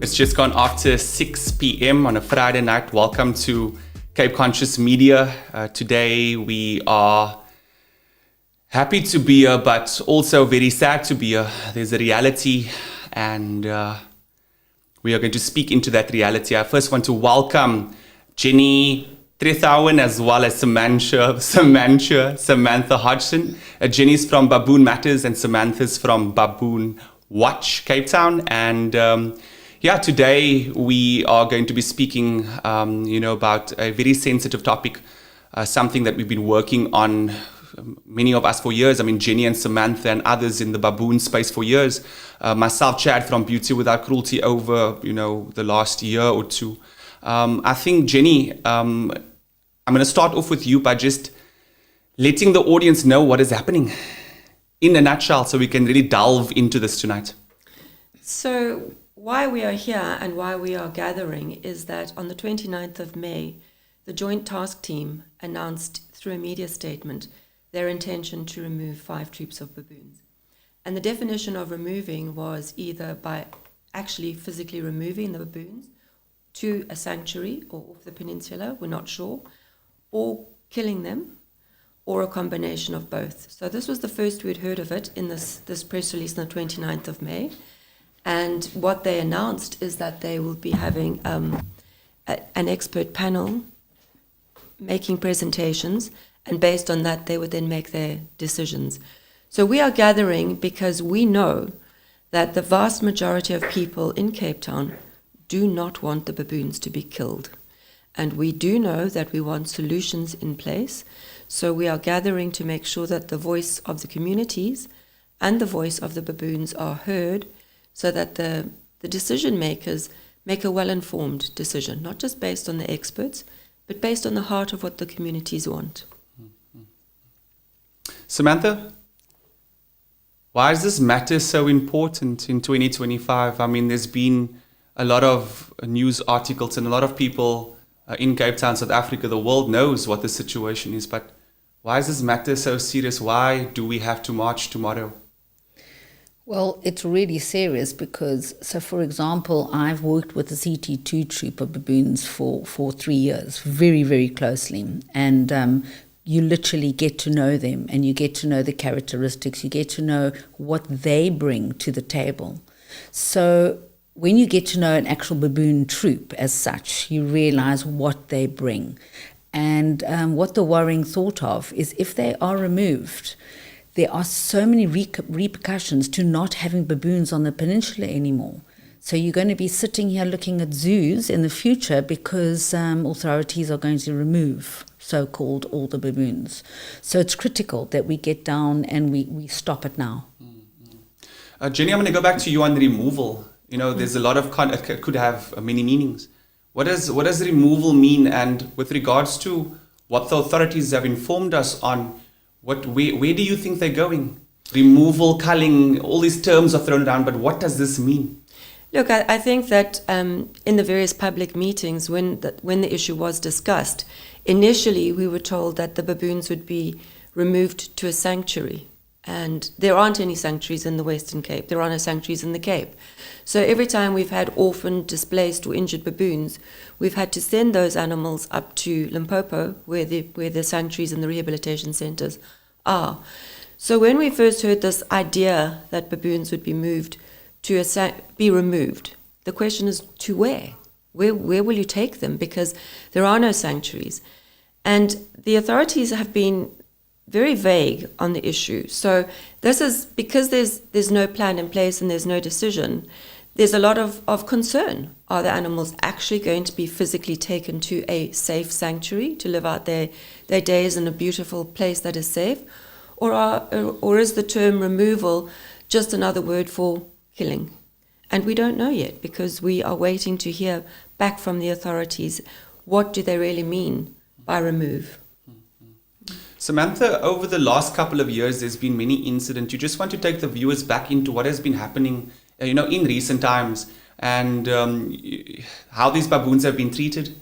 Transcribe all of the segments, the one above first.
It's just gone after 6 p.m. on a Friday night. Welcome to Cape Conscious Media. Today we are happy to be here, but also very sad to be here. There's a reality, and we are going to speak into that reality. I first want to welcome Jenni, Trethowan, as well as Samantha Hodgson. Jenni's from Baboon Matters and Samantha's from Baboon Watch, Cape Town. And today we are going to be speaking, about a very sensitive topic, something that we've been working on, many of us for years. I mean, Jenni and Samantha and others in the Baboon space for years. Myself, Chad from Beauty Without Cruelty over, the last year or two. I think, Jenni, I'm going to start off with you by just letting the audience know what is happening in a nutshell so we can really delve into this tonight. So why we are here and why we are gathering is that on the 29th of May, the Joint Task Team announced through a media statement their intention to remove 5 troops of baboons. And the definition of removing was either by actually physically removing the baboons to a sanctuary or off the peninsula, we're not sure, or killing them, or a combination of both. So this was the first we'd heard of it in this press release on the 29th of May. And what they announced is that they will be having an expert panel making presentations, and based on that, they would then make their decisions. So we are gathering because we know that the vast majority of people in Cape Town do not want the baboons to be killed. And we do know that we want solutions in place. So we are gathering to make sure that the voice of the communities and the voice of the baboons are heard, so that the decision makers make a well-informed decision, not just based on the experts, but based on the heart of what the communities want. Samantha, why is this matter so important in 2025? I mean, there's been a lot of news articles and a lot of people in Cape Town, South Africa, the world knows what the situation is, but why is this matter so serious? Why do we have to march tomorrow? Well, it's really serious because, so for example, I've worked with the CT2 troop of baboons for 3 years, very, very closely. And you literally get to know them, and you get to know the characteristics, you get to know what they bring to the table. So when you get to know an actual baboon troop as such, you realize what they bring. And what the worrying thought of is if they are removed, there are so many repercussions to not having baboons on the peninsula anymore. So you're going to be sitting here looking at zoos in the future because authorities are going to remove so-called all the baboons. So it's critical that we get down and we stop it now. Jenni, I'm going to go back to you on removal. There's a lot of it could have many meanings. What does removal mean? And with regards to what the authorities have informed us on, where do you think they're going? Removal, culling, all these terms are thrown around, but what does this mean? Look, I think that in the various public meetings, when the issue was discussed, initially we were told that the baboons would be removed to a sanctuary. And there aren't any sanctuaries in the Western Cape. There are no sanctuaries in the Cape. So every time we've had orphaned, displaced or injured baboons, we've had to send those animals up to Limpopo, where the sanctuaries and the rehabilitation centres are. So when we first heard this idea that baboons would be moved to be removed, the question is to where? Where will you take them? Because there are no sanctuaries. And the authorities have been very vague on the issue. So this is because there's no plan in place and there's no decision. There's a lot of concern. Are the animals actually going to be physically taken to a safe sanctuary to live out their days in a beautiful place that is safe? Or is the term removal just another word for killing? And we don't know yet because we are waiting to hear back from the authorities. What do they really mean by remove? Samantha, over the last couple of years, there's been many incidents. You just want to take the viewers back into what has been happening, in recent times, and how these baboons have been treated,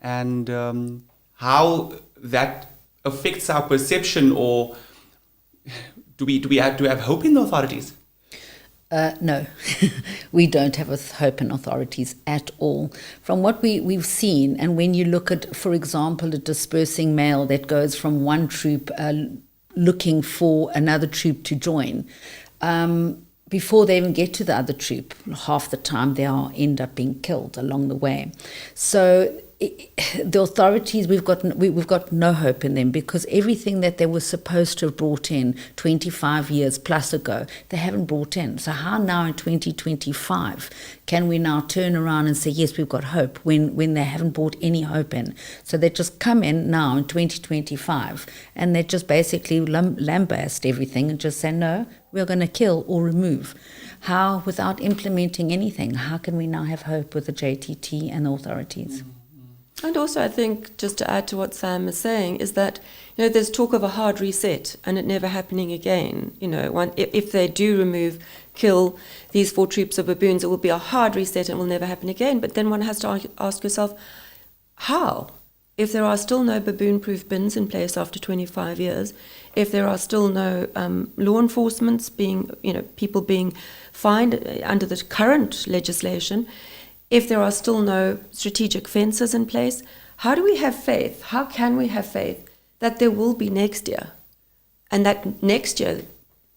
and how that affects our perception, or do we have to have hope in the authorities? No, we don't have a hope in authorities at all. From what we've seen, and when you look at, for example, a dispersing mail that goes from one troop looking for another troop to join, before they even get to the other troop, half the time they end up being killed along the way. So the authorities, we've got no hope in them, because everything that they were supposed to have brought in 25 years plus ago, they haven't brought in. So how now in 2025 can we now turn around and say, yes, we've got hope, when they haven't brought any hope in? So they just come in now in 2025 and they just basically lambast everything and just say, no, we're going to kill or remove. How, without implementing anything, how can we now have hope with the JTT and the authorities? And also, I think, just to add to what Sam is saying, is that, there's talk of a hard reset and it never happening again. If they do kill these 4 troops of baboons, it will be a hard reset and it will never happen again. But then one has to ask yourself, how? If there are still no baboon-proof bins in place after 25 years, if there are still no law enforcement people being fined under the current legislation, if there are still no strategic fences in place, how do we have faith? How can we have faith that there will be next year? And that next year,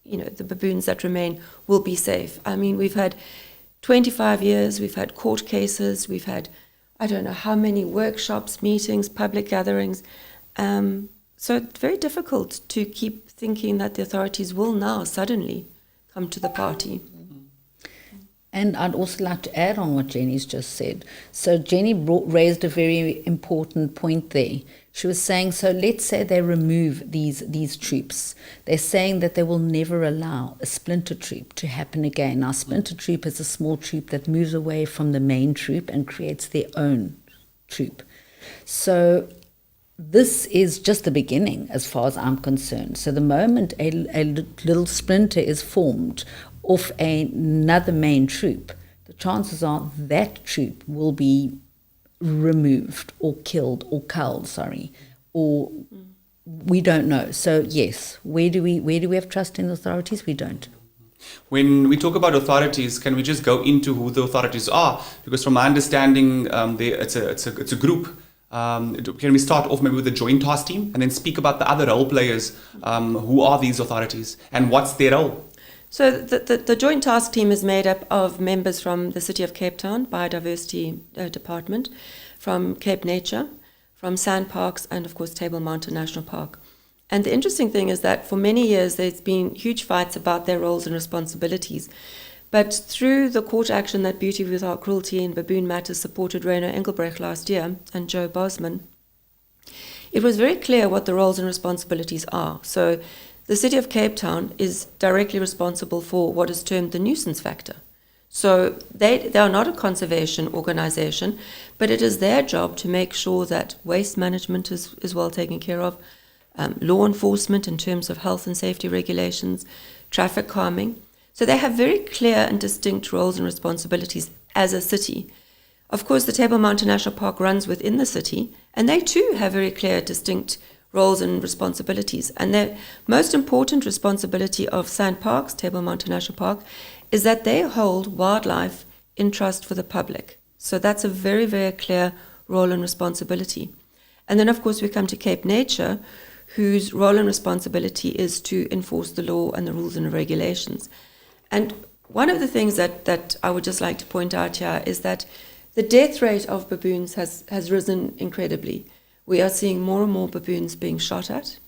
the baboons that remain will be safe. I mean, we've had 25 years, we've had court cases, we've had, I don't know how many workshops, meetings, public gatherings. So it's very difficult to keep thinking that the authorities will now suddenly come to the party. And I'd also like to add on what Jenni's just said. So Jenni raised a very important point there. She was saying, so let's say they remove these troops. They're saying that they will never allow a splinter troop to happen again. Now, splinter troop is a small troop that moves away from the main troop and creates their own troop. So this is just the beginning as far as I'm concerned. So the moment a little splinter is formed of another main troop, the chances are that troop will be removed or killed or culled, or we don't know. So yes, where do we have trust in the authorities? We don't. When we talk about authorities, can we just go into who the authorities are? Because from my understanding, it's a group. Can we start off maybe with the joint task team and then speak about the other role players? Who are these authorities and what's their role? So the joint task team is made up of members from the City of Cape Town Biodiversity Department, from Cape Nature, from SANParks, and of course Table Mountain National Park. And the interesting thing is that for many years there's been huge fights about their roles and responsibilities. But through the court action that Beauty Without Cruelty and Baboon Matters supported Reno Engelbrecht last year and Joe Bosman, it was very clear what the roles and responsibilities are. So the City of Cape Town is directly responsible for what is termed the nuisance factor. So they are not a conservation organization, but it is their job to make sure that waste management is well taken care of, law enforcement in terms of health and safety regulations, traffic calming. So they have very clear and distinct roles and responsibilities as a city. Of course, the Table Mountain National Park runs within the city, and they too have very clear, distinct roles and responsibilities. And the most important responsibility of SANParks, Table Mountain National Park, is that they hold wildlife in trust for the public. So that's a very, very clear role and responsibility. And then, of course, we come to Cape Nature, whose role and responsibility is to enforce the law and the rules and the regulations. And one of the things that I would just like to point out here is that the death rate of baboons has risen incredibly. We are seeing more and more baboons being shot at,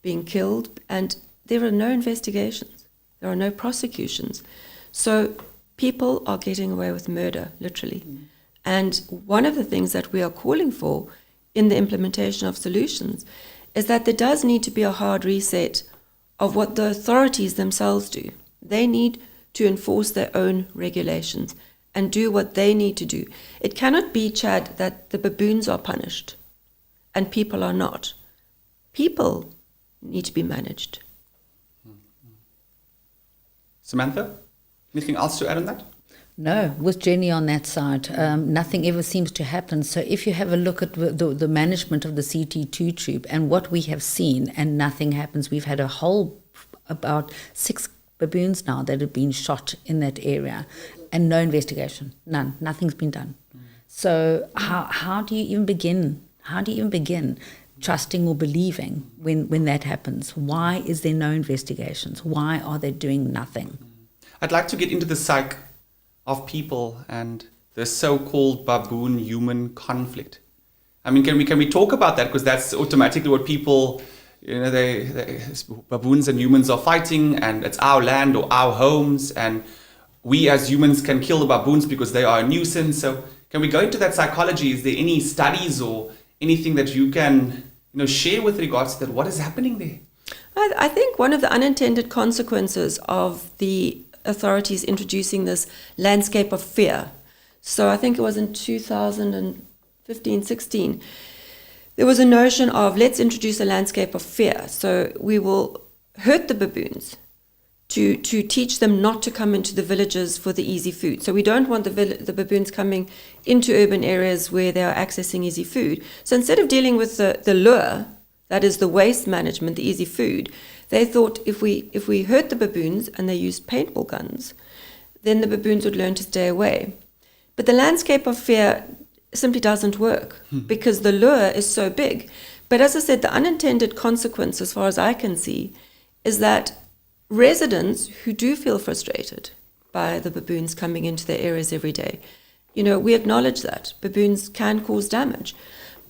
being killed, and there are no investigations. There are no prosecutions. So people are getting away with murder, literally. And one of the things that we are calling for in the implementation of solutions is that there does need to be a hard reset of what the authorities themselves do. They need to enforce their own regulations and do what they need to do. It cannot be, Chad, that the baboons are punished and people are not. People need to be managed. Samantha, anything else to add on that? No, with Jenni on that side, nothing ever seems to happen. So if you have a look at the management of the CT2 troop and what we have seen, and nothing happens. We've had about 6 baboons now that have been shot in that area, and no investigation, none, nothing's been done. So how do you even begin? How do you even begin trusting or believing when that happens? Why is there no investigations? Why are they doing nothing? I'd like to get into the psyche of people and the so-called baboon-human conflict. I mean, can we talk about that? Because that's automatically what people, baboons and humans are fighting, and it's our land or our homes, and we as humans can kill the baboons because they are a nuisance. So can we go into that psychology? Is there any studies or anything that you can share with regards to that? What is happening there? I think one of the unintended consequences of the authorities introducing this landscape of fear. So I think it was in 2015-16, there was a notion of let's introduce a landscape of fear. So we will hurt the baboons to teach them not to come into the villages for the easy food. So we don't want the baboons coming into urban areas where they are accessing easy food. So instead of dealing with the lure, that is the waste management, the easy food, they thought if we hurt the baboons and they used paintball guns, then the baboons would learn to stay away. But the landscape of fear simply doesn't work because the lure is so big. But as I said, the unintended consequence, as far as I can see, is that residents who do feel frustrated by the baboons coming into their areas every day, we acknowledge that baboons can cause damage.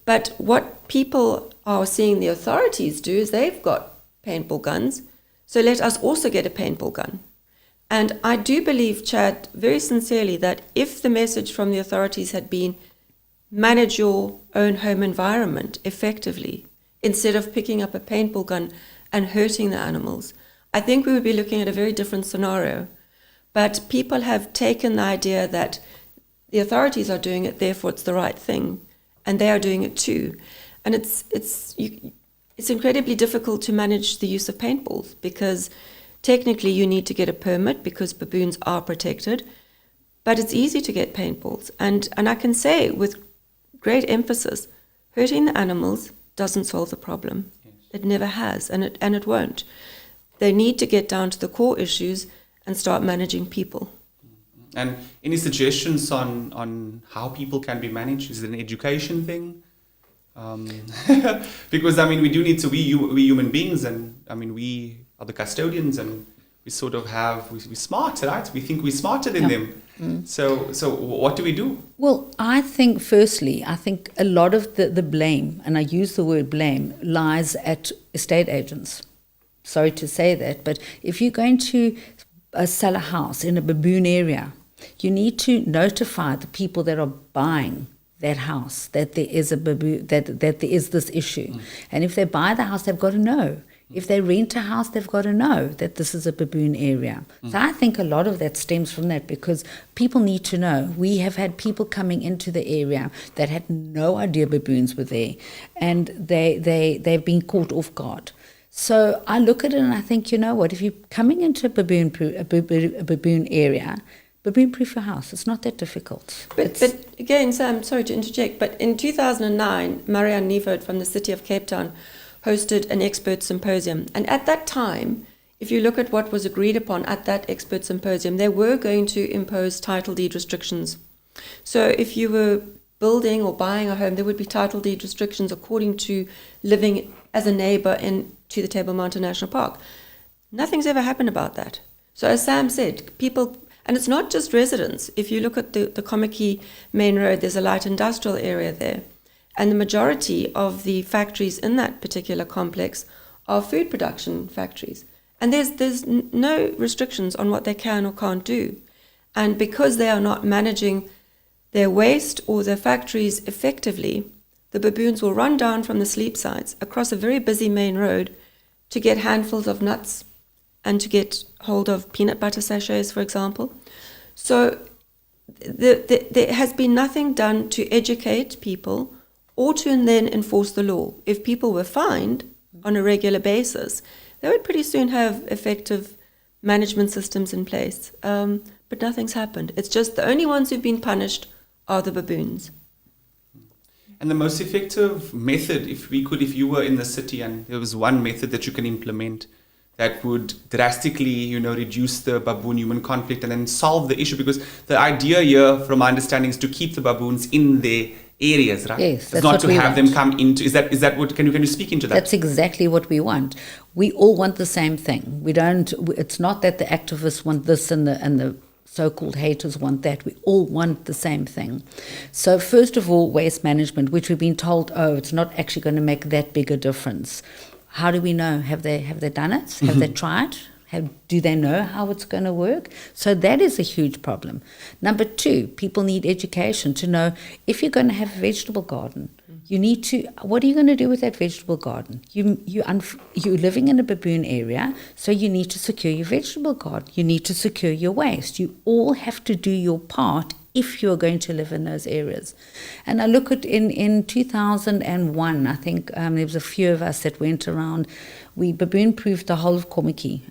But what people are seeing the authorities do is they've got paintball guns, so let us also get a paintball gun. And I do believe, Chad, very sincerely, that if the message from the authorities had been manage your own home environment effectively, instead of picking up a paintball gun and hurting the animals, I think we would be looking at a very different scenario. But people have taken the idea that the authorities are doing it, therefore it's the right thing, and they are doing it too. And it's incredibly difficult to manage the use of paintballs because technically you need to get a permit because baboons are protected, but it's easy to get paintballs. And I can say with great emphasis, hurting the animals doesn't solve the problem. Yes. It never has, and it won't. They need to get down to the core issues and start managing people. And any suggestions on how people can be managed? Is it an education thing? Because we do need to be human beings, and we are the custodians, and we sort of we're smart, right? We think we're smarter than them. So what do we do? Well, I think firstly, a lot of the blame, and I use the word blame, lies at estate agents. Sorry to say that, but if you're going to sell a house in a baboon area, you need to notify the people that are buying that house that there is a baboon, that there is this issue. And if they buy the house, they've got to know. If they rent a house, they've got to know that this is a baboon area. So I think a lot of that stems from that because people need to know. We have had people coming into the area that had no idea baboons were there, and they've been caught off guard. So I look at it and I think, what, if you're coming into a baboon area, baboon-proof your house. It's not that difficult. But again, Sam, sorry to interject, but in 2009, Marianne Nievoort from the city of Cape Town hosted an expert symposium. And at that time, if you look at what was agreed upon at that expert symposium, they were going to impose title deed restrictions. So if you were building or buying a home, there would be title deed restrictions according to living as a neighbor to the Table Mountain National Park. Nothing's ever happened about that. So as Sam said, people, and it's not just residents. If you look at the Kommetjie main road, there's a light industrial area there. And the majority of the factories in that particular complex are food production factories. And there's no restrictions on what they can or can't do. And because they are not managing their waste or their factories effectively, the baboons will run down from the sleep sites across a very busy main road to get handfuls of nuts and to get hold of peanut butter sachets, for example. So there has been nothing done to educate people or to then enforce the law. If people were fined on a regular basis, they would pretty soon have effective management systems in place. But nothing's happened. It's just the only ones who've been punished are the baboons. And the most effective method, if you were in the city and there was one method that you can implement that would drastically, reduce the baboon-human conflict and then solve the issue? Because the idea here, from my understanding, is to keep the baboons in their areas, right? Yes, it's that's not what to we have want. them come into. Is that what? Can you speak into that? That's exactly what we want. We all want the same thing. We don't. It's not that the activists want this and the so-called haters want that. We all want the same thing. So first of all, waste management, which we've been told, it's not actually going to make that big a difference. How do we know? Have they done it? Have they tried? Do they know how it's going to work? So that is a huge problem. Number two, people need education to know if you're going to have a vegetable garden, you need to, what are you going to do with that vegetable garden? You're living in a baboon area, so you need to secure your vegetable garden. You need to secure your waste. You all have to do your part if you're going to live in those areas. And I look at in 2001, I think there was a few of us that went around. We baboon-proofed the whole of Komiki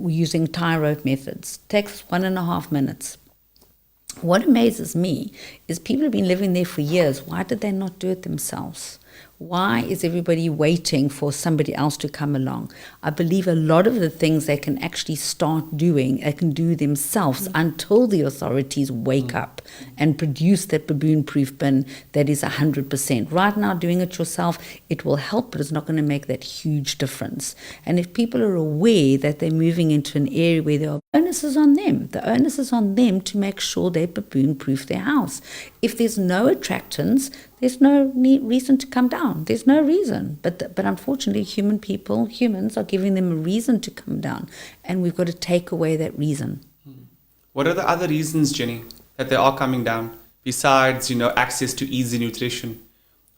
using tie rope methods. It takes 1.5 minutes. What amazes me is people have been living there for years. Why did they not do it themselves? Why is everybody waiting for somebody else to come along? I believe a lot of the things they can actually start doing, they can do themselves until the authorities wake up and produce that baboon-proof bin that is 100%. Right now, doing it yourself, it will help, but it's not going to make that huge difference. And if people are aware that they're moving into an area where there are onus is on them, the onus is on them to make sure they baboon-proof their house. If there's no attractants, there's no reason to come down. There's no reason. But unfortunately, humans are giving them a reason to come down. And we've got to take away that reason. What are the other reasons, Jenni, that they are coming down? Besides, access to easy nutrition.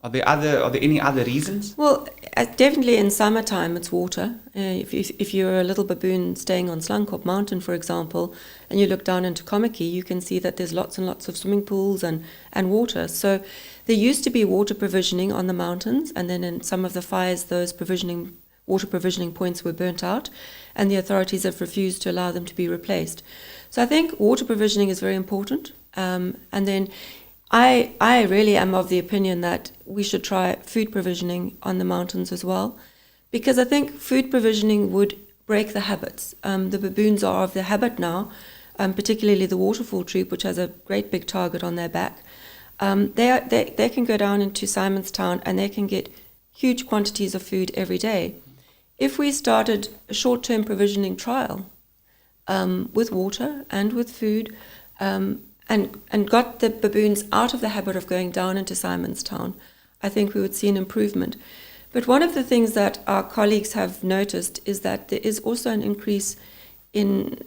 Are there any other reasons? Well, definitely in summertime, it's water. If you're a little baboon staying on Slankop Mountain, for example, and you look down into Komiki, you can see that there's lots and lots of swimming pools and water. So there used to be water provisioning on the mountains, and then in some of the fires, those water provisioning points were burnt out, and the authorities have refused to allow them to be replaced. So I think water provisioning is very important. And then I really am of the opinion that we should try food provisioning on the mountains as well, because I think food provisioning would break the habits. The baboons are of the habit now, particularly the waterfall troop, which has a great big target on their back. They can go down into Simonstown and they can get huge quantities of food every day. If we started a short-term provisioning trial with water and with food, and got the baboons out of the habit of going down into Simonstown, I think we would see an improvement. But one of the things that our colleagues have noticed is that there is also an increase in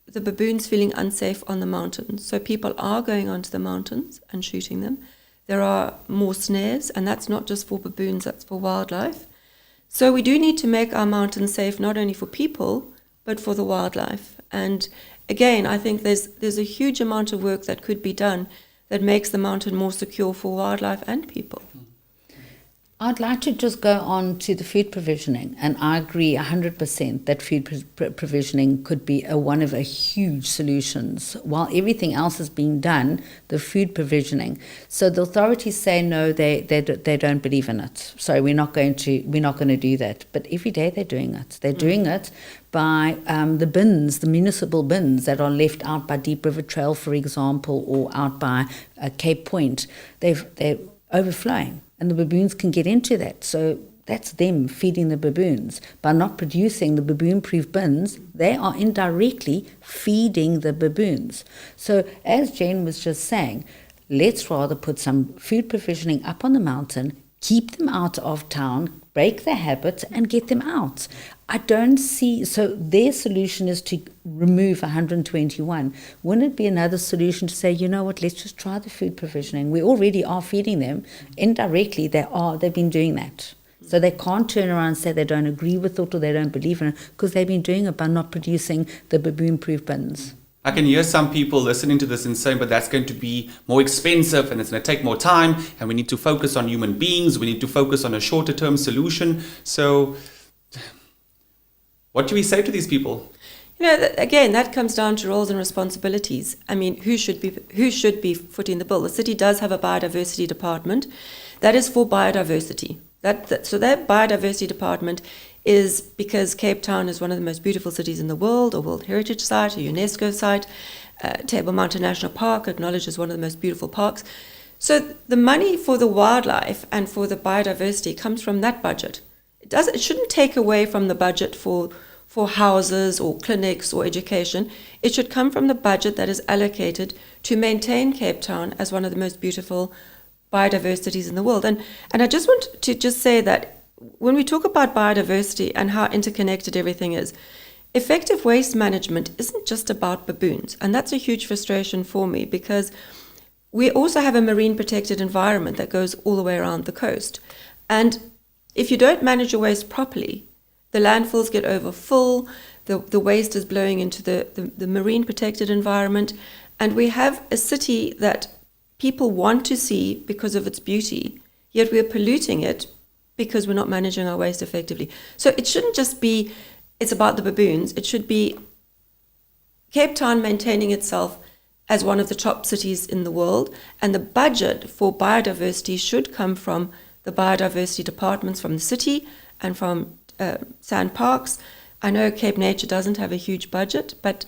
the baboons feeling unsafe on the mountains. So people are going onto the mountains and shooting them. There are more snares, and that's not just for baboons, that's for wildlife. So we do need to make our mountains safe, not only for people, but for the wildlife. And again, I think there's a huge amount of work that could be done that makes the mountain more secure for wildlife and people. I'd like to just go on to the food provisioning, and I agree 100% that food provisioning could be one of a huge solutions. While everything else is being done, the food provisioning. So the authorities say no, they don't believe in it. So we're not going to do that. But every day they're doing it. They're doing it by the bins, the municipal bins that are left out by Deep River Trail, for example, or out by Cape Point. They're overflowing. And the baboons can get into that. So that's them feeding the baboons. By not producing the baboon-proof bins, they are indirectly feeding the baboons. So as Jen was just saying, let's rather put some food provisioning up on the mountain, keep them out of town, break their habits, and get them out. I don't see, so their solution is to remove 121. Wouldn't it be another solution to say, you know what, let's just try the food provisioning. We already are feeding them. Indirectly, they've been doing that. So they can't turn around and say they don't agree with it or they don't believe in it, because they've been doing it by not producing the baboon-proof bins. I can hear some people listening to this and saying, but that's going to be more expensive and it's going to take more time and we need to focus on human beings. We need to focus on a shorter term solution. So what do we say to these people? Again, that comes down to roles and responsibilities. I mean, who should be footing the bill? The city does have a biodiversity department that is for biodiversity. So their biodiversity department is because Cape Town is one of the most beautiful cities in the world, a World Heritage Site, a UNESCO site. Table Mountain National Park, acknowledged as one of the most beautiful parks. So the money for the wildlife and for the biodiversity comes from that budget. It shouldn't take away from the budget for houses or clinics or education. It should come from the budget that is allocated to maintain Cape Town as one of the most beautiful biodiversities in the world. And I just want to just say that when we talk about biodiversity and how interconnected everything is, effective waste management isn't just about baboons. And that's a huge frustration for me, because we also have a marine protected environment that goes all the way around the coast. And if you don't manage your waste properly, the landfills get overfull, the waste is blowing into the marine protected environment, and we have a city that people want to see because of its beauty, yet we're polluting it because we're not managing our waste effectively. So it shouldn't just be, it's about the baboons. It should be Cape Town maintaining itself as one of the top cities in the world, and the budget for biodiversity should come from the biodiversity departments from the city and from Sand Parks. I know Cape Nature doesn't have a huge budget, but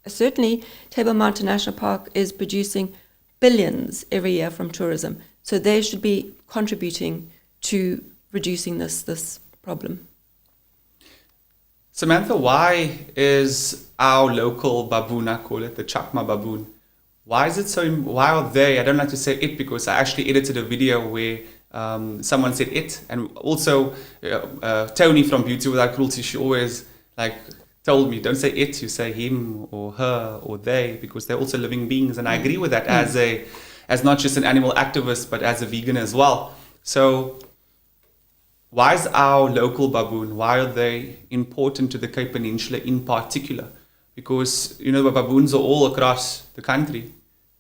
certainly Table Mountain National Park is producing billions every year from tourism. So they should be contributing to reducing this problem. Samantha, why is our local baboon, I call it the Chakma baboon, why are they, I don't like to say it because I actually edited a video where someone said it, and also Tony from Beauty Without Cruelty, she always told me, don't say it, you say him or her or they, because they're also living beings. And I agree with that as not just an animal activist, but as a vegan as well. So why is our local baboon, why are they important to the Cape Peninsula in particular? Because, the baboons are all across the country.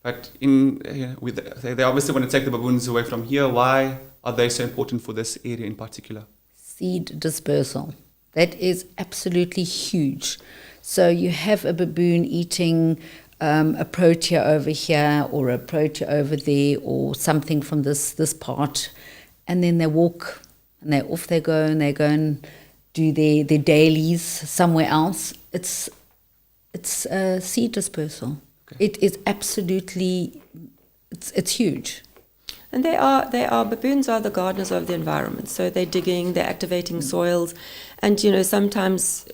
But they obviously want to take the baboons away from here. Why are they so important for this area in particular? Seed dispersal. That is absolutely huge. So you have a baboon eating a protea over here or a protea over there or something from this part, and then they walk and off they go and do their dailies somewhere else. It's seed dispersal. Okay. It is absolutely, it's huge. And baboons are the gardeners of the environment. So they're digging, they're activating soils. And, sometimes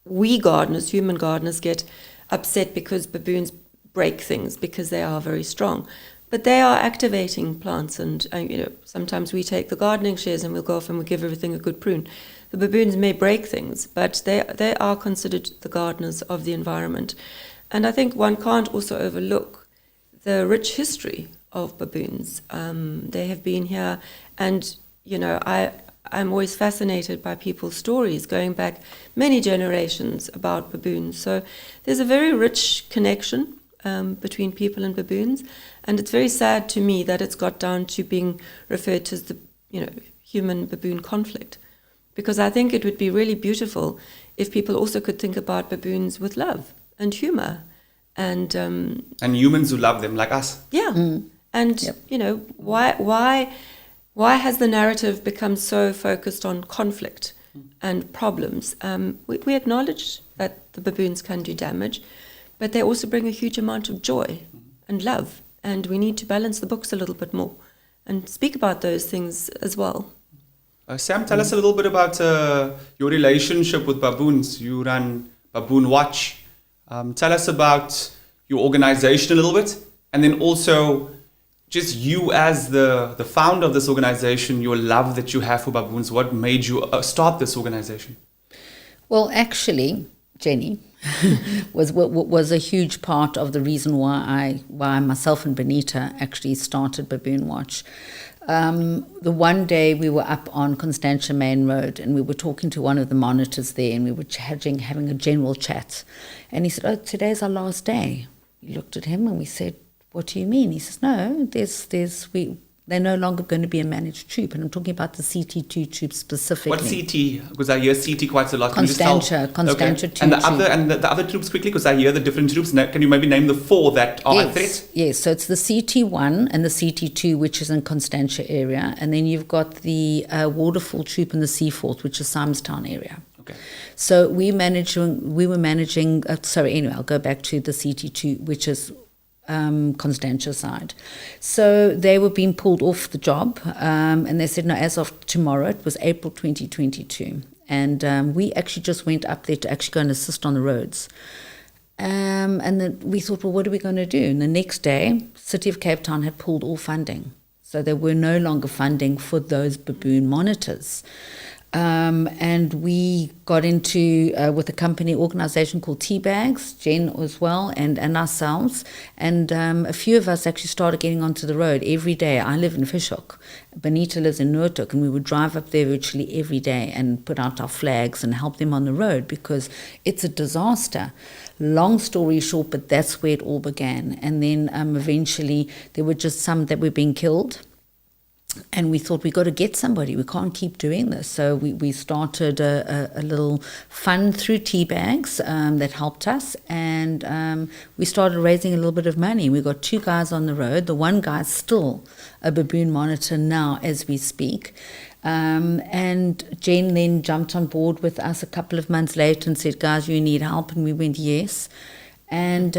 we gardeners, human gardeners, get upset because baboons break things because they are very strong. But they are activating plants. And sometimes we take the gardening shears and we'll go off and we'll give everything a good prune. The baboons may break things, but they are considered the gardeners of the environment. And I think one can't also overlook the rich history of baboons. They have been here, and I'm always fascinated by people's stories going back many generations about baboons. So there's a very rich connection between people and baboons, and it's very sad to me that it's got down to being referred to as the human baboon conflict, because I think it would be really beautiful if people also could think about baboons with love and humor, and humans who love them like us. Yeah. And yep. Why has the narrative become so focused on conflict and problems? We acknowledge that the baboons can do damage, but they also bring a huge amount of joy and love, and we need to balance the books a little bit more and speak about those things as well. Sam, tell us a little bit about your relationship with baboons. You run Baboon Watch. Tell us about your organization a little bit, and then also just you as the founder of this organization, your love that you have for baboons. What made you start this organization? Well, actually, Jenni was a huge part of the reason why myself and Benita actually started Baboon Watch. The one day we were up on Constantia Main Road and we were talking to one of the monitors there, and we were having a general chat, and he said, "Oh, today's our last day." We looked at him and we said, "What do you mean?" He says, "No, They're no longer going to be a managed troop, and I'm talking about the CT2 troop specifically. What CT? Because I hear CT quite a lot. Can you just tell- Constantia 2 And the troop. the other troops quickly, because I hear the different troops. Now, can you maybe name the 4 that are at threat? Yes, so it's the CT1 and the CT2, which is in Constantia area, and then you've got the Waterfall troop in the Seaforth, which is Simonstown area. Okay. So we were managing. Anyway, I'll go back to the CT2, which is Constantia side. So they were being pulled off the job, and they said, no, as of tomorrow, it was April 2022. And we actually just went up there to actually go and assist on the roads. And then we thought, well, what are we going to do? And the next day, City of Cape Town had pulled all funding. So they were no longer funding for those baboon monitors. And we got into with a company organisation called Teabags, Jen as well, and ourselves. And a few of us actually started getting onto the road every day. I live in Fishhoek. Benita lives in Noordhoek, and we would drive up there virtually every day and put out our flags and help them on the road because it's a disaster. Long story short, but that's where it all began. And then eventually there were just some that were being killed. And we thought, we got to get somebody. We can't keep doing this. So we started a little fund through Teabags that helped us. And we started raising a little bit of money. We got 2 guys on the road. The one guy's still a baboon monitor now as we speak. And Jen then jumped on board with us a couple of months later and said, guys, you need help? And we went, yes. And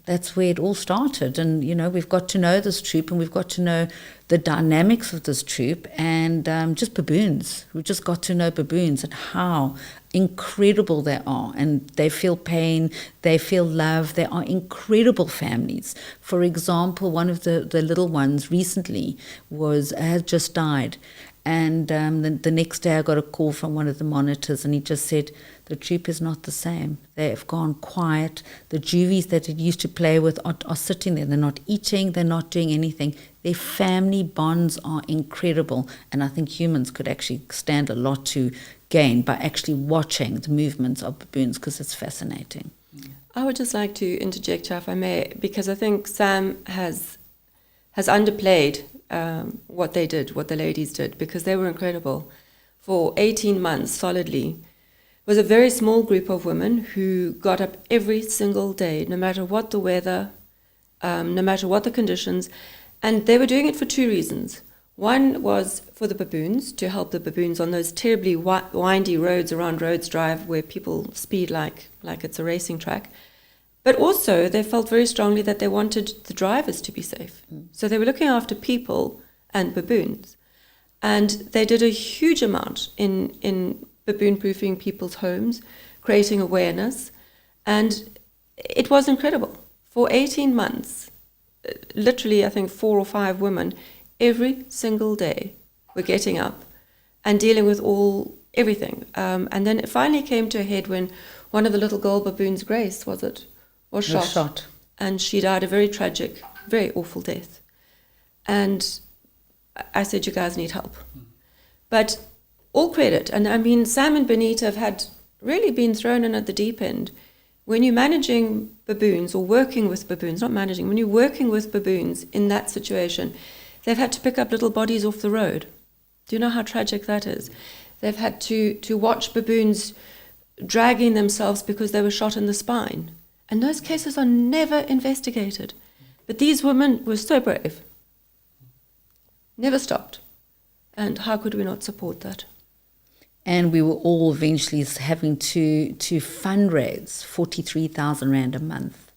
that's where it all started. And, you know, we've got to know this troop and we've got to know the dynamics of this troop and just baboons. We've just got to know baboons and how incredible they are. And they feel pain, they feel love. They are incredible families. For example, one of the little ones recently has just died. And the next day I got a call from one of the monitors and he just said, the troop is not the same. They have gone quiet. The juvies that it used to play with are sitting there. They're not eating. They're not doing anything. Their family bonds are incredible. And I think humans could actually stand a lot to gain by actually watching the movements of baboons because it's fascinating. I would just like to interject here, if I may, because I think Sam has underplayed what they did, what the ladies did, because they were incredible. For 18 months solidly, it was a very small group of women who got up every single day, no matter what the weather, no matter what the conditions, and they were doing it for 2 reasons. One was for the baboons, to help the baboons on those terribly windy roads around Rhodes Drive where people speed like it's a racing track. But also, they felt very strongly that they wanted the drivers to be safe. So they were looking after people and baboons. And they did a huge amount in baboon-proofing people's homes, creating awareness. And it was incredible. For 18 months, literally, I think 4 or 5 women, every single day, were getting up and dealing with everything. And then it finally came to a head when one of the little girl baboons, Grace, was shot. And she died a very tragic, very awful death. And I said, you guys need help. But all credit, and I mean, Sam and Benita have had really been thrown in at the deep end. When you're managing baboons or working with baboons, not managing, when you're working with baboons in that situation, they've had to pick up little bodies off the road. Do you know how tragic that is? They've had to watch baboons dragging themselves because they were shot in the spine. And those cases are never investigated. But these women were so brave. Never stopped. And how could we not support that? And we were all eventually having to fundraise 43,000 Rand a month.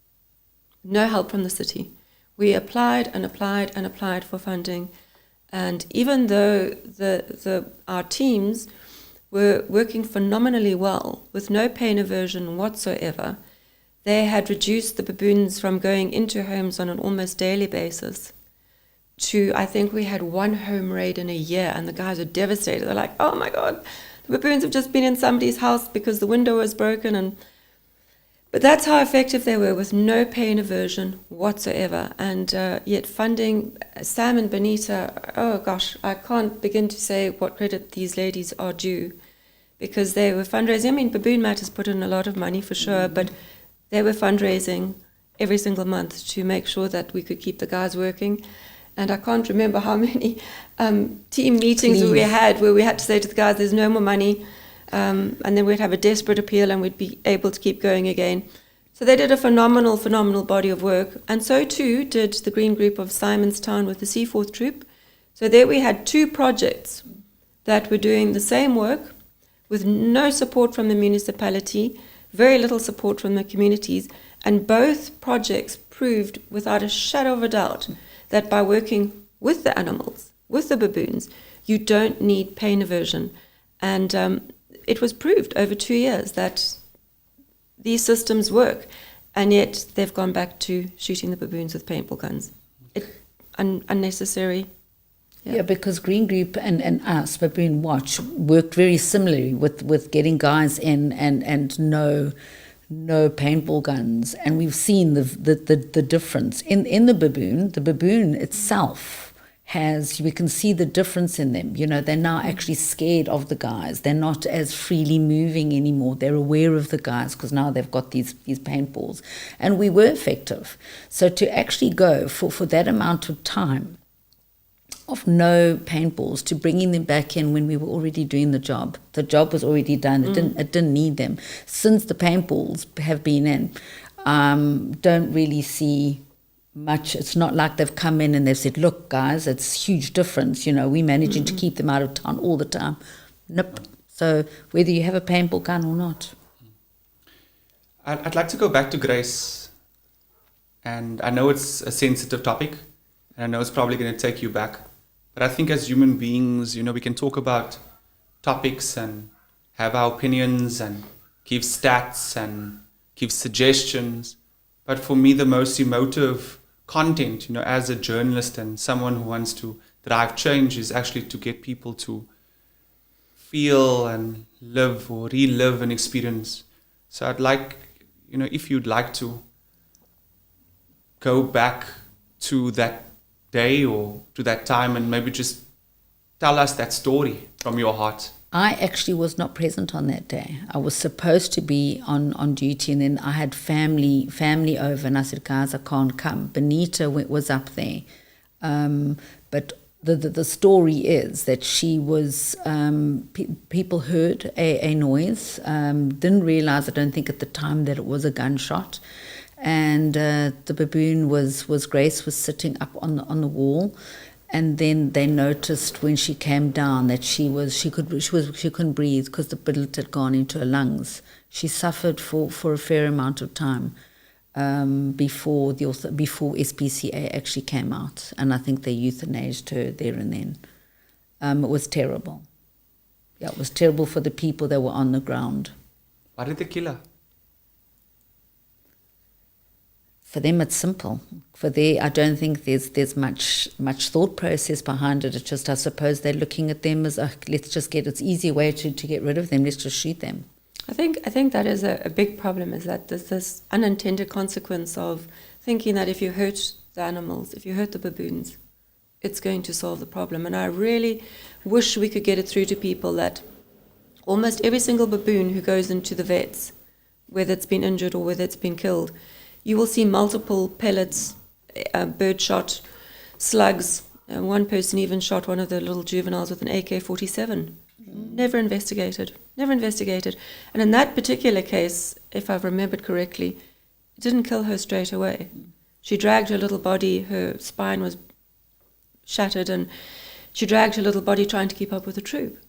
No help from the city. We applied and applied and applied for funding. And even though our teams were working phenomenally well, with no pain aversion whatsoever, they had reduced the baboons from going into homes on an almost daily basis to, I think we had 1 home raid in a year, and the guys were devastated. They're like, oh my God, the baboons have just been in somebody's house because the window was broken. But that's how effective they were, with no pain aversion whatsoever. And yet funding, Sam and Benita, oh gosh, I can't begin to say what credit these ladies are due, because they were fundraising. I mean, Baboon Matters put in a lot of money for sure, but they were fundraising every single month to make sure that we could keep the guys working. And I can't remember how many team meetings we Please. had where we had to say to the guys, there's no more money. And then we'd have a desperate appeal and we'd be able to keep going again. So they did a phenomenal, phenomenal body of work. And so too did the Green Group of Simonstown with the Seaforth Troop. So there we had 2 projects that were doing the same work with no support from the municipality, very little support from the communities. And both projects proved without a shadow of a doubt that by working with the animals, with the baboons, you don't need pain aversion. And it was proved over 2 years that these systems work, and yet they've gone back to shooting the baboons with paintball guns. Unnecessary. Yeah, because Green Group and us, Baboon Watch, worked very similarly with getting guys in and no paintball guns, and we've seen the difference in the baboon itself we can see the difference in them. You know, they're now actually scared of the guys. They're not as freely moving anymore. They're aware of the guys because now they've got these paintballs, and we were effective. So to actually go for that amount of time of no paintballs to bringing them back in when we were already doing the job was already done. It didn't need them. Since the paintballs have been in, don't really see much. It's not like they've come in and they've said, look guys, it's huge difference, you know, we're managing to keep them out of town all the time. Nope. So whether you have a paintball gun or not. I'd like to go back to Grace, and I know it's a sensitive topic, and I know it's probably going to take you back, but I think as human beings, you know, we can talk about topics and have our opinions and give stats and give suggestions, but for me the most emotive content, you know, as a journalist and someone who wants to drive change, is actually to get people to feel and live or relive an experience. So I'd like, you know, if you'd like to go back to that day or to that time and maybe just tell us that story from your heart. I actually was not present on that day. I was supposed to be on duty, and then I had family over, and I said, guys, I can't come. Benita was up there. But the story is that she was, people heard a noise, didn't realize, I don't think at the time, that it was a gunshot. And the baboon Grace was sitting up on the wall. And then they noticed when she came down that she couldn't breathe because the bullet had gone into her lungs. She suffered for a fair amount of time before SPCA actually came out, and I think they euthanized her there and then. It was terrible. Yeah, it was terrible for the people that were on the ground. Why did they kill her? For them, it's simple. I don't think there's much thought process behind it. It's just, I suppose, they're looking at them as, let's just it's easier way to get rid of them. Let's just shoot them. I think that is a big problem, is that there's this unintended consequence of thinking that if you hurt the animals, if you hurt the baboons, it's going to solve the problem. And I really wish we could get it through to people that almost every single baboon who goes into the vets, whether it's been injured or whether it's been killed, you will see multiple pellets, bird shot, slugs. One person even shot one of the little juveniles with an AK-47. Never investigated. And in that particular case, if I've remembered correctly, it didn't kill her straight away. She dragged her little body, her spine was shattered, and she dragged her little body trying to keep up with the troop.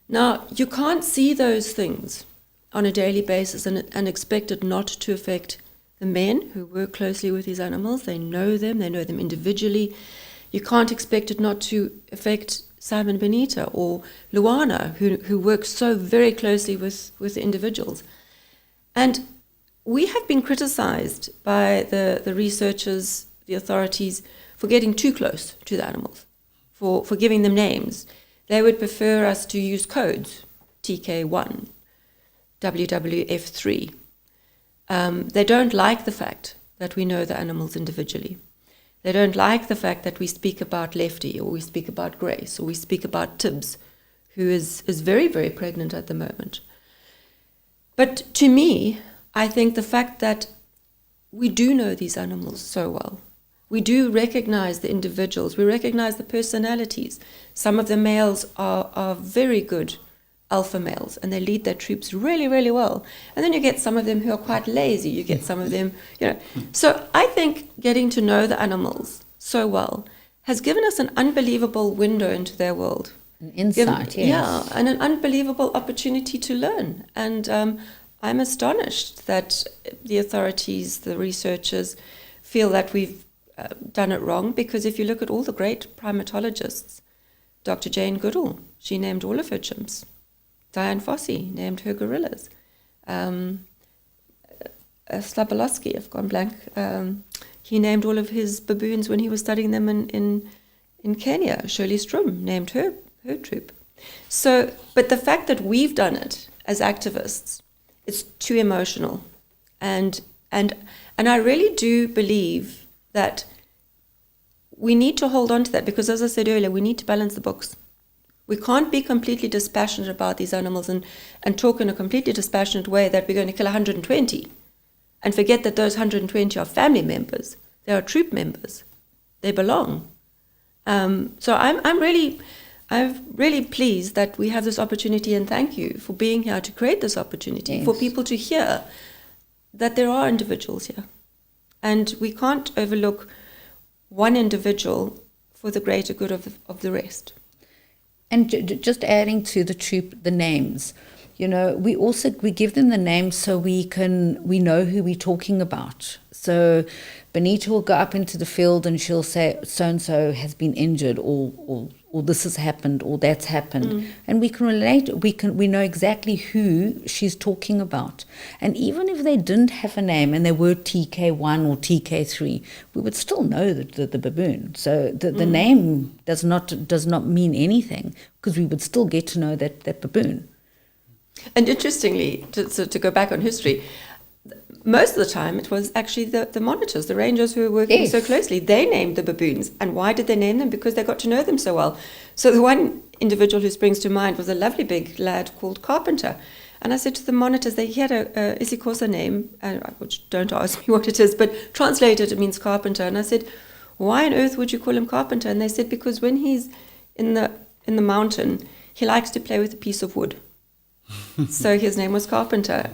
Now, you can't see those things on a daily basis and expect it not to affect the men who work closely with these animals. They know them individually. You can't expect it not to affect Simon Benita or Luana, who work so very closely with the individuals. And we have been criticized by the researchers, the authorities, for getting too close to the animals, for giving them names. They would prefer us to use codes, TK1, WWF3. They don't like the fact that we know the animals individually. They don't like the fact that we speak about Lefty, or we speak about Grace, or we speak about Tibbs, who is very, very pregnant at the moment. But to me, I think the fact that we do know these animals so well, We do recognize the individuals. We recognize the personalities. Some of the males are very good alpha males, and they lead their troops really, really well. And then you get some of them who are quite lazy. You get some of them, So I think getting to know the animals so well has given us an unbelievable window into their world. An insight, yes. Yeah, and an unbelievable opportunity to learn. And I'm astonished that the authorities, the researchers, feel that we've done it wrong, because if you look at all the great primatologists, Dr. Jane Goodall, she named all of her chimps. Diane Fossey named her gorillas. Slabowski, I've gone blank, he named all of his baboons when he was studying them in Kenya. Shirley Strum named her troop. So, but the fact that we've done it as activists, it's too emotional. And I really do believe that we need to hold on to that, because as I said earlier, we need to balance the books. We can't be completely dispassionate about these animals and talk in a completely dispassionate way that we're going to kill 120 and forget that those 120 are family members. They are troop members. They belong. So I'm really pleased that we have this opportunity, and thank you for being here to create this opportunity, yes, for people to hear that there are individuals here. And we can't overlook one individual for the greater good of the rest. And just adding to the troop, the names, we give them the names so we know who we're talking about. So Benita will go up into the field and she'll say, so-and-so has been injured, or this has happened, or that's happened. And we can relate, we know exactly who she's talking about. And even if they didn't have a name and they were TK1 or TK3, we would still know the baboon. So the name does not mean anything, because we would still get to know that baboon. And interestingly, to go back on history, most of the time it was actually the monitors, the rangers who were working so closely. They named the baboons. And why did they name them? Because they got to know them so well. So the one individual who springs to mind was a lovely big lad called Carpenter. And I said to the monitors, he had a isiXhosa name, which don't ask me what it is, but translated it means carpenter. And I said, why on earth would you call him Carpenter? And they said, because when he's in the mountain, he likes to play with a piece of wood. So his name was Carpenter.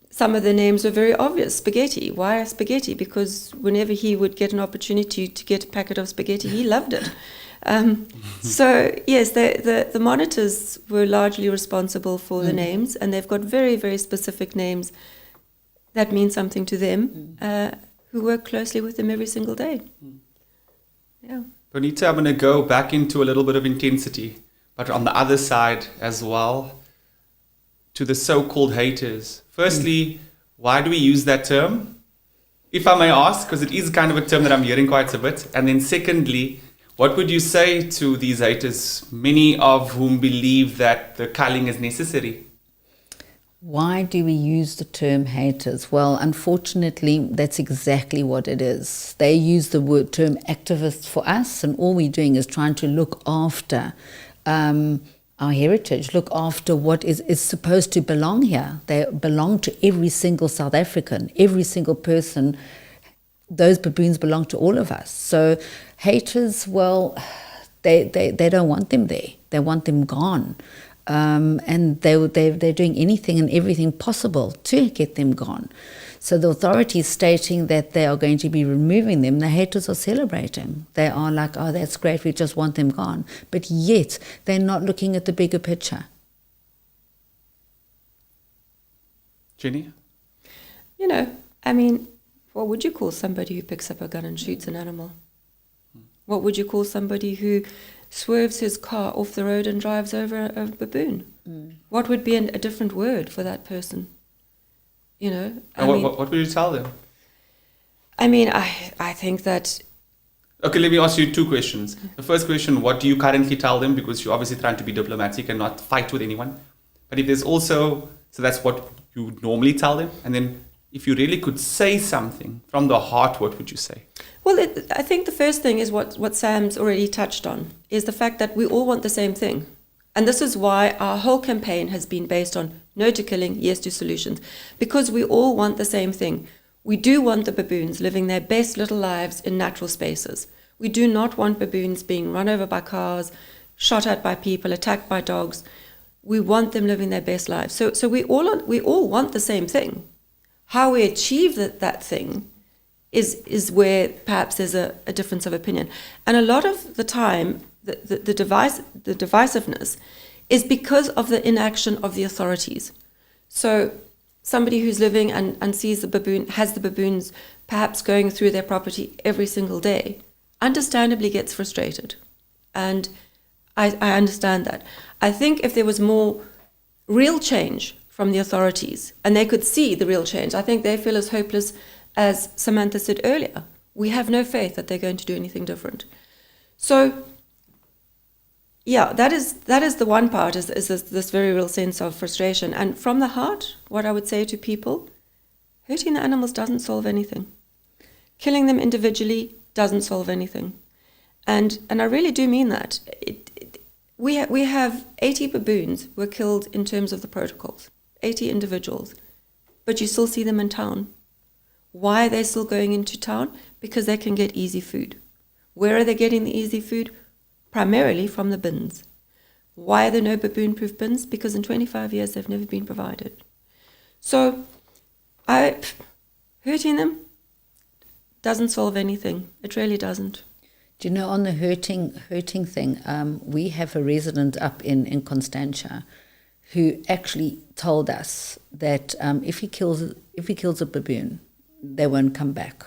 Some of the names were very obvious. Spaghetti. Why spaghetti? Because whenever he would get an opportunity to get a packet of spaghetti, he loved it. So yes, the monitors were largely responsible for the names, and they've got very, very specific names that mean something to them, who work closely with them every single day. Yeah. Bonita, I'm going to go back into a little bit of intensity, but on the other side as well, to the so-called haters. Firstly, why do we use that term? If I may ask, because it is kind of a term that I'm hearing quite a bit. And then secondly, what would you say to these haters, many of whom believe that the culling is necessary? Why do we use the term haters? Well, unfortunately, that's exactly what it is. They use the term activists for us, and all we're doing is trying to look after our heritage, look after what is supposed to belong here. They belong to every single South African, every single person. Those baboons belong to all of us. So haters, well, they don't want them there. They want them gone. And they're doing anything and everything possible to get them gone. So the authorities stating that they are going to be removing them, the haters are celebrating. They are like, oh, that's great, we just want them gone. But yet, they're not looking at the bigger picture. Jenni? What would you call somebody who picks up a gun and shoots an animal? What would you call somebody who swerves his car off the road and drives over a baboon? What would be a different word for that person? What would you tell them? I think that... Okay, let me ask you two questions. The first question, what do you currently tell them? Because you're obviously trying to be diplomatic and not fight with anyone. But if there's also... So that's what you normally tell them. And then if you really could say something from the heart, what would you say? Well, I think the first thing is what Sam's already touched on, is the fact that we all want the same thing. And this is why our whole campaign has been based on no to killing, yes to solutions. Because we all want the same thing. We do want the baboons living their best little lives in natural spaces. We do not want baboons being run over by cars, shot at by people, attacked by dogs. We want them living their best lives. So we all want the same thing. How we achieve that thing is where perhaps there's a difference of opinion. And a lot of the time, the divisiveness is because of the inaction of the authorities. So somebody who's living and sees the baboon, has the baboons perhaps going through their property every single day, understandably gets frustrated. And I understand that. I think if there was more real change from the authorities and they could see the real change, I think they feel as hopeless as Samantha said earlier. We have no faith that they're going to do anything different. So, yeah, that is the one part, is this very real sense of frustration. And from the heart, what I would say to people, hurting the animals doesn't solve anything. Killing them individually doesn't solve anything. And I really do mean that. We have 80 baboons were killed in terms of the protocols, 80 individuals, but you still see them in town. Why are they still going into town? Because they can get easy food. Where are they getting the easy food? Primarily from the bins. Why are there no baboon-proof bins? Because in 25 years they've never been provided. So hurting them doesn't solve anything. It really doesn't. Do you know, on the hurting thing, we have a resident up in Constantia who actually told us that if he kills a baboon, they won't come back.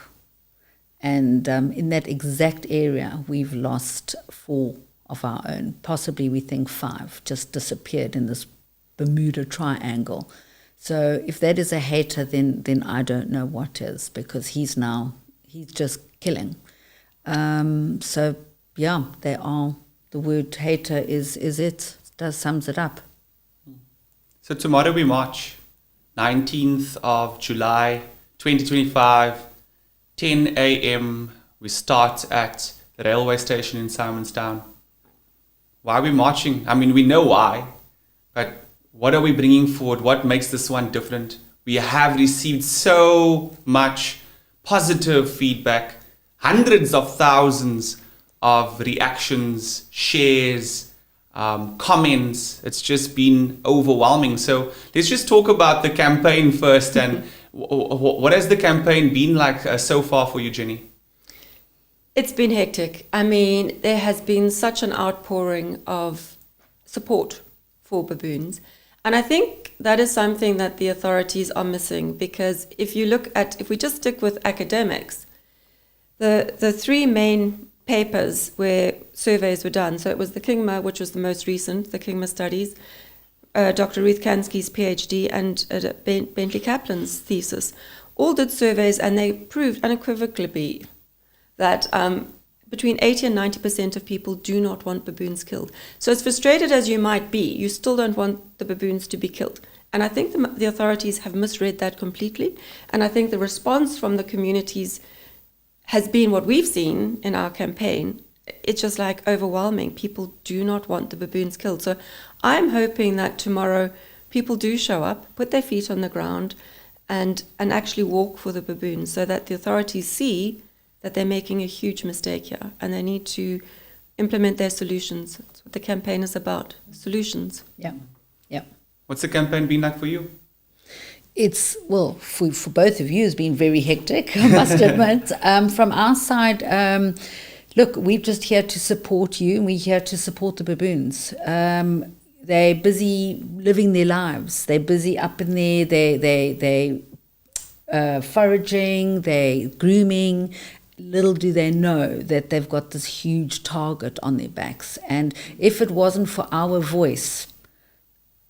And in that exact area, we've lost 4 of our own. Possibly, we think 5 just disappeared in this Bermuda Triangle. So if that is a hater, then I don't know what is, because he's just killing. So yeah, they are. The word hater sums it up. So tomorrow we march, 19th of July, 2025, 10 a.m. We start at the railway station in Simonstown. Why are we marching? I mean, we know why, but what are we bringing forward? What makes this one different? We have received so much positive feedback, hundreds of thousands of reactions, shares, comments. It's just been overwhelming. So let's just talk about the campaign first. And what has the campaign been like so far for you, Jenni? It's been hectic. I mean, there has been such an outpouring of support for baboons. And I think that is something that the authorities are missing, because if we just stick with academics, the 3 main papers where surveys were done, so it was the Kingma, which was the most recent, the Kingma studies, Dr. Ruth Kansky's PhD, and Bentley Kaplan's thesis, all did surveys, and they proved unequivocally that between 80 and 90% of people do not want baboons killed. So as frustrated as you might be, you still don't want the baboons to be killed. And I think the authorities have misread that completely. And I think the response from the communities has been what we've seen in our campaign. It's just like overwhelming. People do not want the baboons killed. So I'm hoping that tomorrow people do show up, put their feet on the ground, and actually walk for the baboons, so that the authorities see that they're making a huge mistake here and they need to implement their solutions. That's what the campaign is about, solutions. Yeah. What's the campaign been like for you? It's, well, for both of you, it's been very hectic, I must admit. From our side, look, we're just here to support you, and we're here to support the baboons. They're busy living their lives. They're busy up in there. They foraging, they're grooming. Little do they know that they've got this huge target on their backs. And if it wasn't for our voice,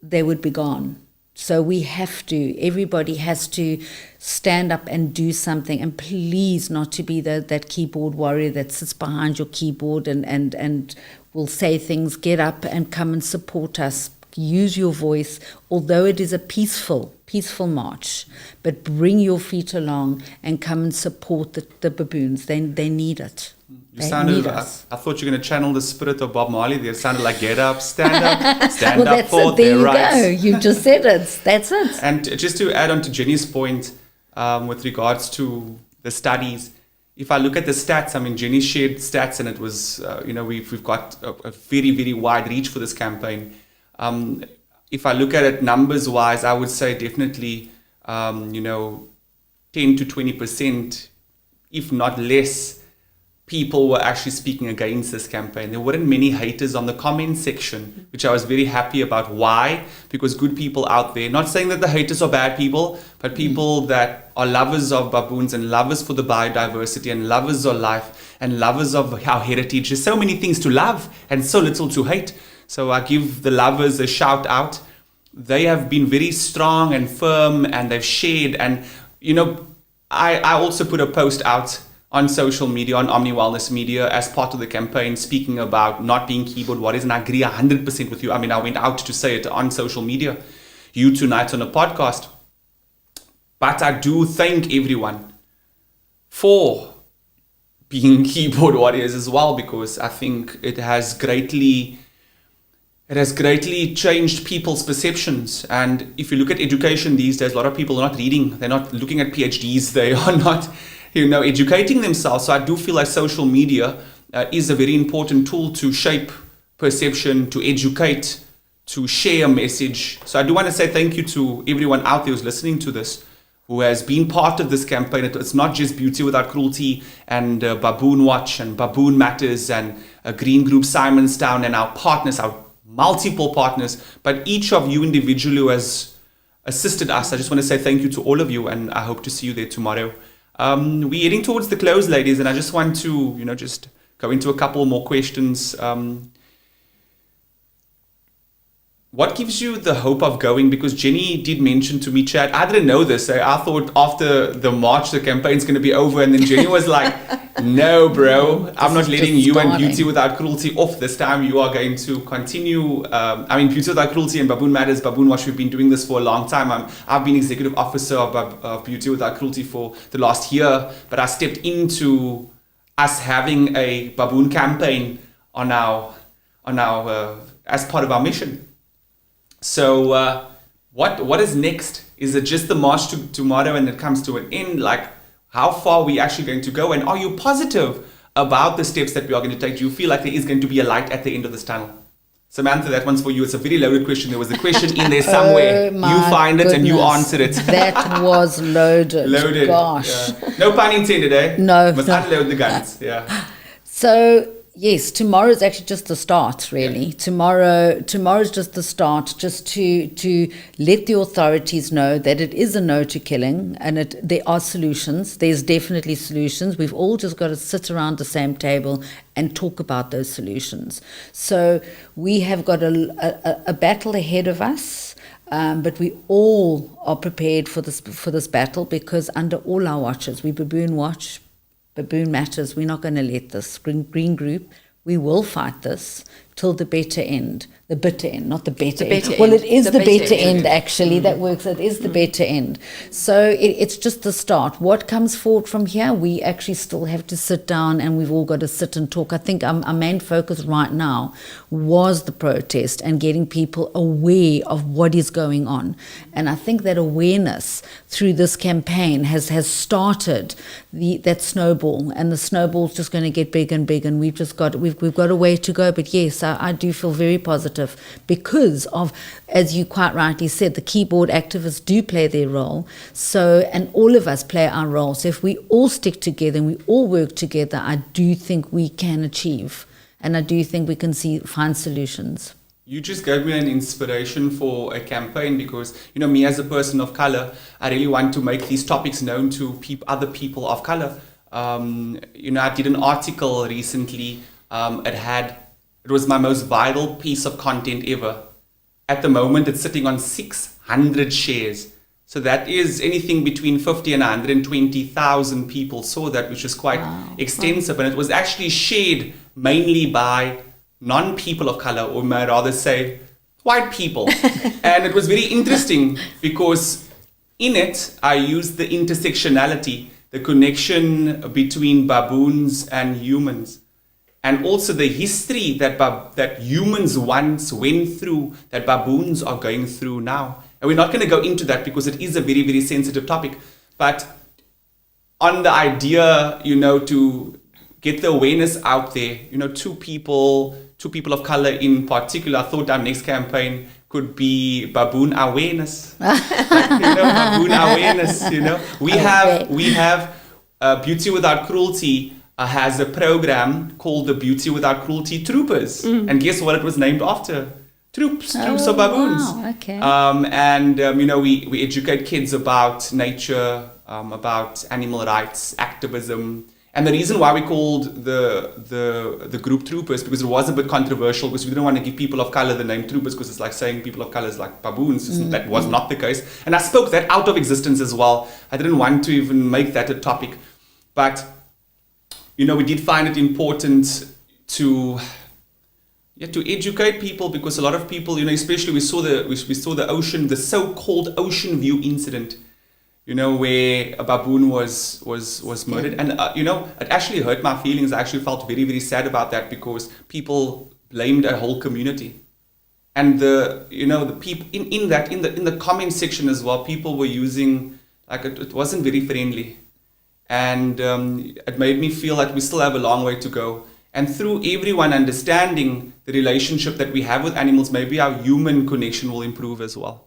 they would be gone. So everybody has to stand up and do something, and please not to be that keyboard warrior that sits behind your keyboard and will say things. Get up and come and support us. Use your voice, although it is a peaceful march, but bring your feet along and come and support the baboons. They need it. I thought you were going to channel the spirit of Bob Marley. It sounded like get up, stand up, stand well, up for their rights. There you go. You just said it. That's it. And just to add on to Jenni's point, with regards to the studies. If I look at the stats, I mean, Jenni shared stats, and it was, we've got a very, very wide reach for this campaign. If I look at it numbers-wise, I would say definitely, 10 to 20%, if not less, people were actually speaking against this campaign. There weren't many haters on the comment section, which I was very happy about. Why? Because good people out there, not saying that the haters are bad people, but people that are lovers of baboons and lovers for the biodiversity and lovers of life and lovers of our heritage. There's so many things to love and so little to hate. So I give the lovers a shout out. They have been very strong and firm, and they've shared. And, I also put a post out on social media, on Omni Wellness Media, as part of the campaign, speaking about not being keyboard warriors, and I agree 100% with you. I mean, I went out to say it on social media, you tonight on a podcast. But I do thank everyone for being keyboard warriors as well, because I think it has greatly changed people's perceptions. And if you look at education these days, a lot of people are not reading, they're not looking at PhDs, they are not educating themselves. So I do feel like social media is a very important tool to shape perception, to educate, to share a message. So I do want to say thank you to everyone out there who's listening to this, who has been part of this campaign. It's not just Beauty Without Cruelty and Baboon Watch and Baboon Matters and Green Group Simonstown and our partners, our multiple partners, but each of you individually who has assisted us. I just want to say thank you to all of you, and I hope to see you there tomorrow. We're heading towards the close, ladies, and I just want to, just go into a couple more questions. What gives you the hope of going? Because Jenni did mention to me, Chad, I didn't know this. I thought after the March, the campaign's going to be over. And then Jenni was like, no, bro, I'm not letting you and Beauty Without Cruelty off this time. You are going to continue. Beauty Without Cruelty and Baboon Matters, Baboon Watch, we've been doing this for a long time. I've been executive officer of Beauty Without Cruelty for the last year. But I stepped into us having a baboon campaign on our as part of our mission. So what is next? Is it just the march to tomorrow and it comes to an end? Like, how far are we actually going to go? And are you positive about the steps that we are going to take? Do you feel like there is going to be a light at the end of this tunnel? Samantha, that one's for you. It's a very loaded question. There was a question in there somewhere. You find it and you answered it. That was loaded. Loaded. Gosh. Yeah. No pun intended, eh? No. Must unload the guns. Yeah. So, yes, tomorrow is actually just the start, really. Yeah. Tomorrow's just the start, just to let the authorities know that it is a no to killing, and there are solutions. There's definitely solutions. We've all just got to sit around the same table and talk about those solutions. So we have got a battle ahead of us. But we all are prepared for this battle, because under all our watches, we Baboon Watch, Baboon Matters, we're not going to let this. Green Group, we will fight this till the bitter end. The bitter end, not the better end. Well, it is the better end, actually. That works. It is the better end. So it's just the start. What comes forward from here, we actually still have to sit down, and we've all got to sit and talk. I think our main focus right now was the protest and getting people aware of what is going on. And I think that awareness through this campaign has started that snowball, and the snowball's just going to get bigger and bigger, and we've got a way to go. But yes, I do feel very positive, because of, as you quite rightly said, the keyboard activists do play their role. So, and all of us play our role. So if we all stick together and we all work together, I do think we can achieve, and I do think we can find solutions. You just gave me an inspiration for a campaign, because, me as a person of color, I really want to make these topics known to other people of color. I did an article recently. It was my most viral piece of content ever. At the moment, it's sitting on 600 shares. So that is anything between 50 and 120,000 people saw that, which is quite extensive. And it was actually shared mainly by non-people of color, or may I rather say white people. And it was very interesting, because in it, I used the intersectionality, the connection between baboons and humans. And also the history that humans once went through, that baboons are going through now. And we're not going to go into that, because it is a very, very sensitive topic. But on the idea, to get the awareness out there, two people of color in particular, I thought our next campaign could be Baboon awareness. Baboon awareness, We have Beauty Without Cruelty has a program called the Beauty Without Cruelty Troopers. And guess what it was named after? Troops of baboons. Wow, okay. We educate kids about nature, about animal rights, activism. And the reason why we called the group Troopers, because it was a bit controversial, because we didn't want to give people of color the name Troopers, because it's like saying people of color is like baboons. That was not the case. And I spoke that out of existence as well. I didn't want to even make that a topic. But, we did find it important to educate people, because a lot of people, especially we saw the ocean, the so-called Ocean View incident, where a baboon was murdered. And, it actually hurt my feelings. I actually felt very, very sad about that, because people blamed a whole community. And the people in the comment section as well, people were using, it wasn't very friendly. And it made me feel like we still have a long way to go. And through everyone understanding the relationship that we have with animals, maybe our human connection will improve as well.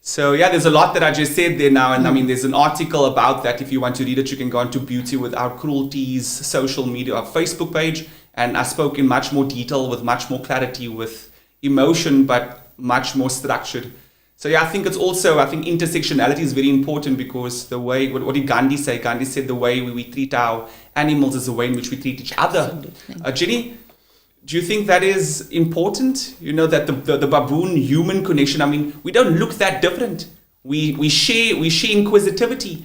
So yeah, there's a lot that I just said there now. And there's an article about that. If you want to read it, you can go on to Beauty Without Cruelty's social media, our Facebook page. And I spoke in much more detail, with much more clarity, with emotion, but much more structured. So yeah, I think intersectionality is very important, because the way, what did Gandhi say? Gandhi said the way we treat our animals is the way in which we treat each other. Jenni, do you think that is important? That the baboon-human connection, we don't look that different. We share inquisitivity.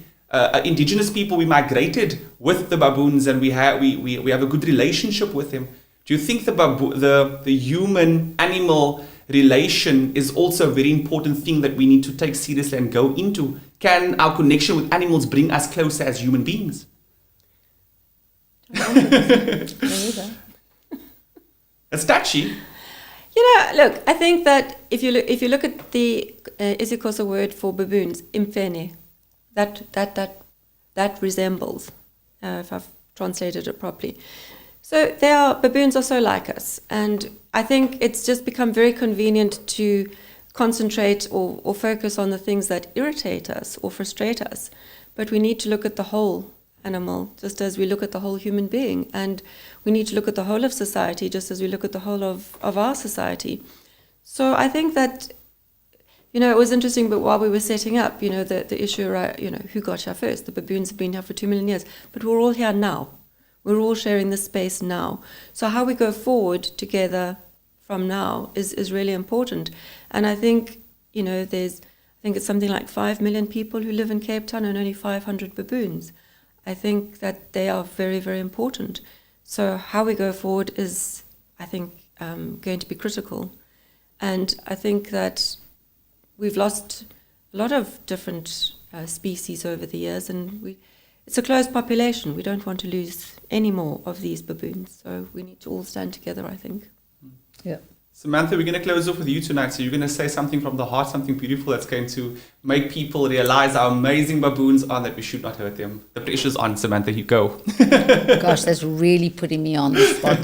Indigenous people, we migrated with the baboons, and we have a good relationship with them. Do you think the human-animal relation is also a very important thing that we need to take seriously and go into? Can our connection with animals bring us closer as human beings? It's touchy. Look, I think that if you look at the isiXhosa word for baboons, imfene, that resembles, if I've translated it properly. So baboons are so like us, and I think it's just become very convenient to concentrate or focus on the things that irritate us or frustrate us. But we need to look at the whole animal, just as we look at the whole human being. And we need to look at the whole of society, just as we look at the whole of our society. So I think that, it was interesting, but while we were setting up, the issue, who got here first? The baboons have been here for 2 million years, but we're all here now. We're all sharing this space now. So how we go forward together from now is really important. And I think, I think it's something like 5 million people who live in Cape Town and only 500 baboons. I think that they are very, very important. So how we go forward is, I think, going to be critical. And I think that we've lost a lot of different species over the years, and it's a closed population. We don't want to lose any more of these baboons. So we need to all stand together, I think. Yeah. Samantha, we're going to close off with you tonight. So you're going to say something from the heart, something beautiful that's going to make people realize how amazing baboons are, that we should not hurt them. The pressure's on, Samantha. You go. Gosh, that's really putting me on the spot.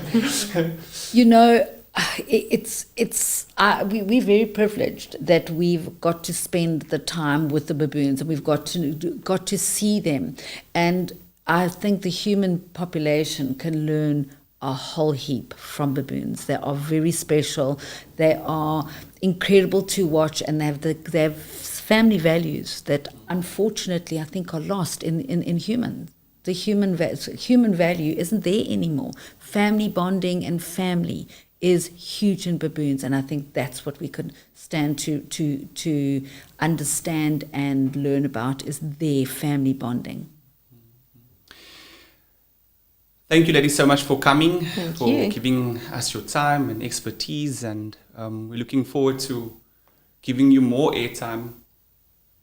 We're very privileged that we've got to spend the time with the baboons, and we've got to see them. And I think the human population can learn a whole heap from baboons. They are very special. They are incredible to watch, and they have family values that unfortunately I think are lost in humans. The human value isn't there anymore. Family bonding and family is huge in baboons, and I think that's what we could stand to understand and learn about, is their family bonding. Thank you, ladies, so much for coming, Thank for you. giving us your time and expertise, and we're looking forward to giving you more airtime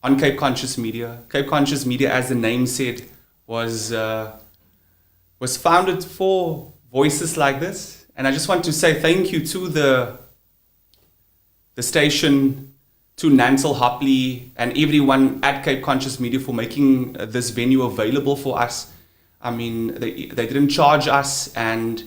on Cape Conscious Media. Cape Conscious Media, as the name said, was founded for voices like this. And I just want to say thank you to the station, to Nansel Hopley and everyone at Cape Conscious Media for making this venue available for us. I mean, they didn't charge us, and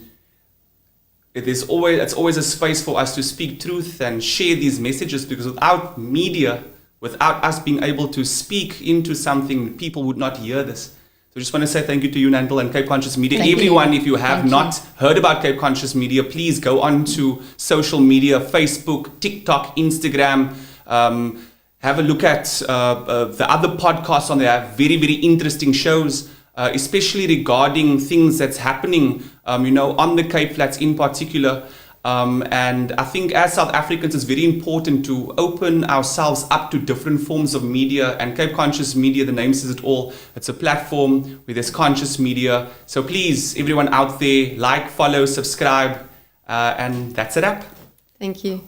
it's always a space for us to speak truth and share these messages, because without media, without us being able to speak into something, people would not hear this. So I just want to say thank you to you, Nantel, and Cape Conscious Media. Thank Everyone, you. if you have Thank not heard about Cape Conscious Media, please go on to social media, Facebook, TikTok, Instagram. Have a look at the other podcasts on there. Very, very interesting shows, especially regarding things that's happening, on the Cape Flats in particular. And I think as South Africans, it's very important to open ourselves up to different forms of media. And Cape Conscious Media, the name says it all. It's a platform where there's conscious media. So please, everyone out there, like, follow, subscribe, and that's it up. Thank you.